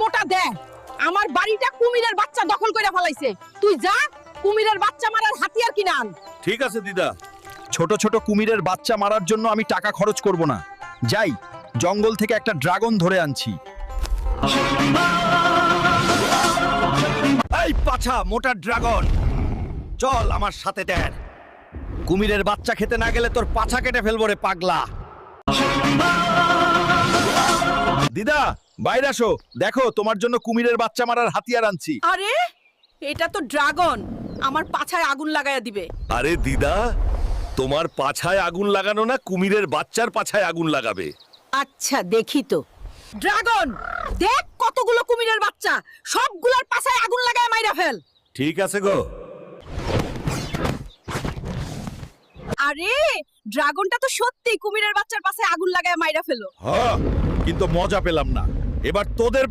মোটা দেখ আমার বাড়িটা কুমিরের বাচ্চা দখল করে ফেলাইছে। তুই যা কুমিরের বাচ্চা মারার হাতিয়ার কিনে আন। ঠিক আছে দিদা। ছোট ছোট কুমিরের বাচ্চা মারার জন্য আমি টাকা খরচ করব না। যাই, জঙ্গল থেকে একটা ড্রাগন ধরে আনছি। এই পাছা মোটা ড্রাগন, চল আমার সাথে দেখ। কুমিরের বাচ্চা খেতে না গেলে তোর পাছা কেটে ফেলবো রে পাগলা। দিদা বাইরে আসো, দেখো তোমার জন্য কুমিরের বাচ্চা মারার হাতিয়ার আনছি। আরে এটা তো ড্রাগন, আমার পাছায় আগুন লাগায়া দিবে। আরে দিদা, তোমার পাছায় আগুন লাগানো না, কুমিরের বাচ্চার পাছায় আগুন লাগাবে। আচ্ছা দেখি তো। ড্রাগন দেখ কতগুলো কুমিরের বাচ্চা, সবগুলোর পাছায় আগুন লাগায় মাইরা ফেল। ঠিক আছে গো। আরে ড্রাগনটা তো সত্যি কুমিরের বাচ্চার পাছায় আগুন লাগায় মাইরা ফেলো। হ্যাঁ, কিন্তু মজা পেলাম না। এবার তোদের